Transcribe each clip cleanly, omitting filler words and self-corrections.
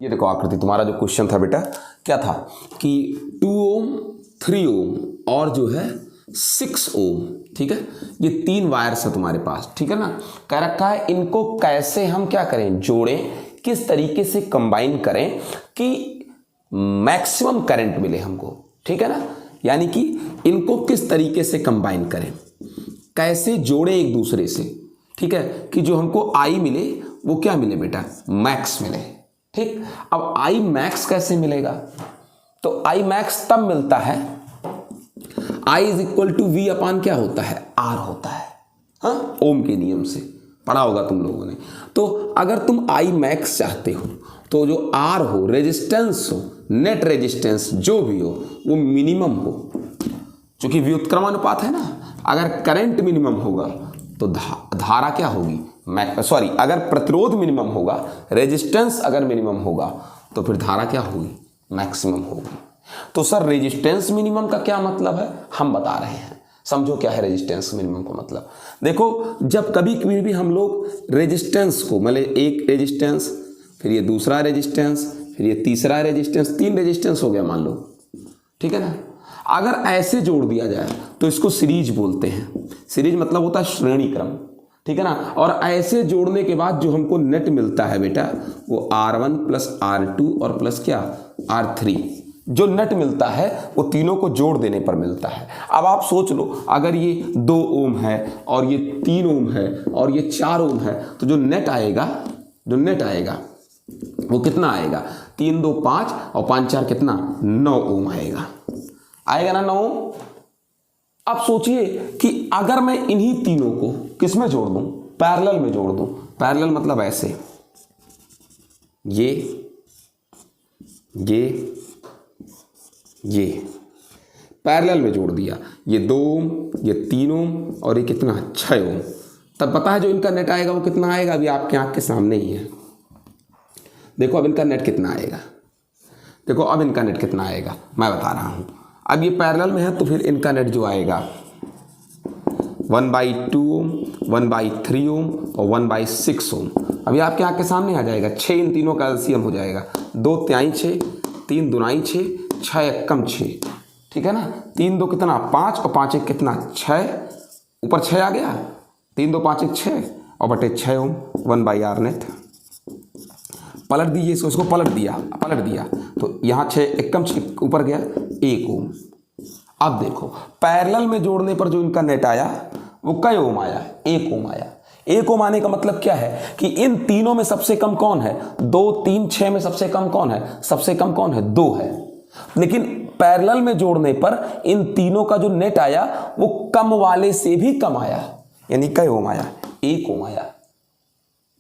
ये देखो आकृति, तुम्हारा जो क्वेश्चन था बेटा क्या था कि 2 ओम 3 ओम और जो है 6 ओम, ठीक है, ये 3 वायर्स है तुम्हारे पास, ठीक है ना। कह रखा है इनको कैसे हम क्या करें, जोड़ें, किस तरीके से कंबाइन करें कि मैक्सिमम करंट मिले हमको, ठीक है ना। यानी कि इनको किस तरीके से कंबाइन करें, कैसे जोड़े एक दूसरे से, ठीक है, कि जो हमको आई मिले वो क्या मिले बेटा, मैक्स मिले, ठीक। अब आई मैक्स कैसे मिलेगा, तो आई मैक्स तब मिलता है, I is equal to V upon क्या होता है, आर होता है, हाँ, ओम के नियम से पढ़ा होगा तुम लोगों ने। तो अगर तुम आई मैक्स चाहते हो तो जो आर हो, रेजिस्टेंस हो, नेट रेजिस्टेंस जो भी हो वो मिनिमम हो, क्योंकि व्युत्क्रमानुपात है ना। अगर करंट मिनिमम होगा तो धारा क्या होगी, सॉरी, अगर प्रतिरोध मिनिमम होगा, रेजिस्टेंस अगर मिनिमम होगा तो फिर धारा क्या होगी, मैक्सिमम होगी। तो सर रेजिस्टेंस मिनिमम का क्या मतलब है, हम बता रहे हैं, समझो क्या है रेजिस्टेंस मिनिमम का मतलब। देखो जब कभी कभी भी हम लोग रेजिस्टेंस को, मतलब एक रेजिस्टेंस, फिर ये दूसरा रेजिस्टेंस, फिर ये तीसरा रेजिस्टेंस, 3 रेजिस्टेंस हो गया मान लो, ठीक है ना। अगर ऐसे जोड़ दिया जाए तो इसको सीरीज बोलते हैं। सीरीज मतलब होता है श्रेणी क्रम, ठीक है ना। और ऐसे जोड़ने के बाद जो हमको नेट मिलता है बेटा वो R1 प्लस R2 और प्लस क्या R3, जो नेट मिलता है वो तीनों को जोड़ देने पर मिलता है। अब आप सोच लो, अगर ये 2 ओम है और ये 3 ओम है और ये 4 ओम है तो जो नेट आएगा वो कितना आएगा, 3 2 5 और 5 4 कितना, 9 ओम आएगा ना, 9 ओम। अब सोचिए कि अगर मैं इन्हीं तीनों को किस में जोड़ दूं, पैरेलल में जोड़ दूं। पैरेलल मतलब ऐसे, ये पैरेलल में जोड़ दिया, ये 2 ओम, ये 3 ओम और ये कितना 6 ओम। तब पता है जो इनका नेट आएगा वो कितना आएगा, अभी आपके आंख के सामने ही है। देखो अब इनका नेट कितना आएगा, देखो अब इनका नेट कितना आएगा मैं बता रहा हूं। अब ये पैरेलल में है तो फिर इनका नेट जो आएगा 1/2 ओम, 1/3 ओम और 1/6 ओम। अभी आपके आंख के सामने आ जाएगा। 6 इन तीनों का एलसीएम हो जाएगा, 2 तिहाई 6, 3 दुनाई 6, 6 एकम 6, ठीक है ना। 3 2 कितना 5 और 5 1 कितना 6, ऊपर 6 आ गया, 3 2 5 1 6 और बटे 6 ओम, 1/r नेट। पलट दीजिए इसको पलट दिया तो यहाँ 6 एकम 6 ऊपर गया 1 ओम। अब देखो पैरेलल में जोड़ने पर जो इनका नेट आया वो कई ओम आया, 1 ओम आया। 1 ओम आने का मतलब क्या है कि इन तीनों में सबसे कम कौन है, 2 3 6 में सबसे कम कौन है, सबसे कम कौन है, 2 है। लेकिन पैरेलल में जोड़ने पर इन तीनों का जो नेट आया वो कम वाले से भी कम आया, यानी कई ओम आया, 1 ओम आया।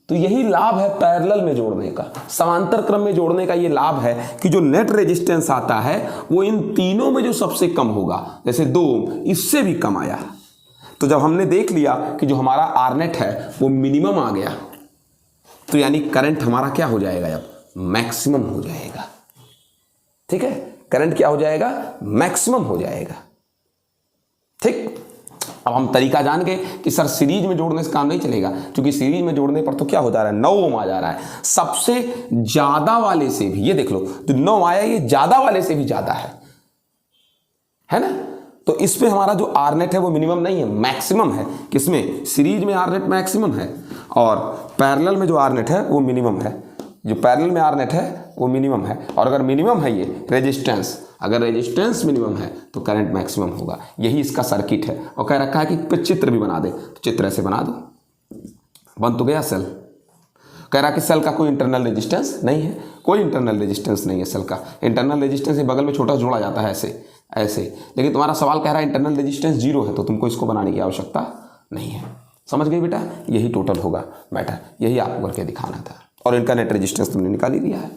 तो यही लाभ है पैरेलल में जोड़ने का। समांतर क्रम में जोड़ने का ये लाभ है कि जो नेट रेजिस्टेंस आता है वो इन तीनों में जो सबसे कम होगा, जैसे 2 ओम, इससे भी कम आया। तो जब हमने देख लिया कि जो हमारा आर नेट है वो मिनिमम आ गया, तो यानी करंट हमारा क्या हो जाएगा, अब मैक्सिमम हो जाएगा, ठीक है। करंट क्या हो जाएगा, मैक्सिमम हो जाएगा, ठीक। अब हम तरीका जान गए कि सर सीरीज में जोड़ने से काम नहीं चलेगा, क्योंकि सीरीज में जोड़ने पर तो क्या हो जा रहा है, 9 ओम आ जा रहा है। सबसे ज्यादा वाले से भी, ये देख लो जो 9 आया ये ज्यादा वाले से भी ज्यादा है ना। तो इस पे हमारा जो आर नेट है वो मिनिमम नहीं है, मैक्सिमम है। किसमें, सीरीज में आर नेट मैक्सिमम है और पैरेलल में जो आर नेट है वो मिनिमम है। जो पैरेलल में आर नेट है वो मिनिमम है, और अगर मिनिमम है ये रेजिस्टेंस, अगर रेजिस्टेंस मिनिमम है तो करंट मैक्सिमम होगा। यही इसका सर्किट है। और कह रखा है कि चित्र भी बना दे, तो चित्र ऐसे बना दो, बन तो गया सेल। कह रहा कि सेल का कोई इंटरनल रेजिस्टेंस नहीं है, कोई इंटरनल रेजिस्टेंस नहीं है सेल का। इंटरनल रेजिस्टेंस बगल में छोटा जोड़ा जाता है ऐसे, लेकिन तुम्हारा सवाल कह रहा है इंटरनल रेजिस्टेंस 0 है, तो तुमको इसको बनाने की आवश्यकता नहीं है। समझ गए बेटा, यही टोटल होगा मैटर, यही आपको करके दिखाना था। और इनका नेट रेजिस्टेंस तुमने निकाल ही दिया है।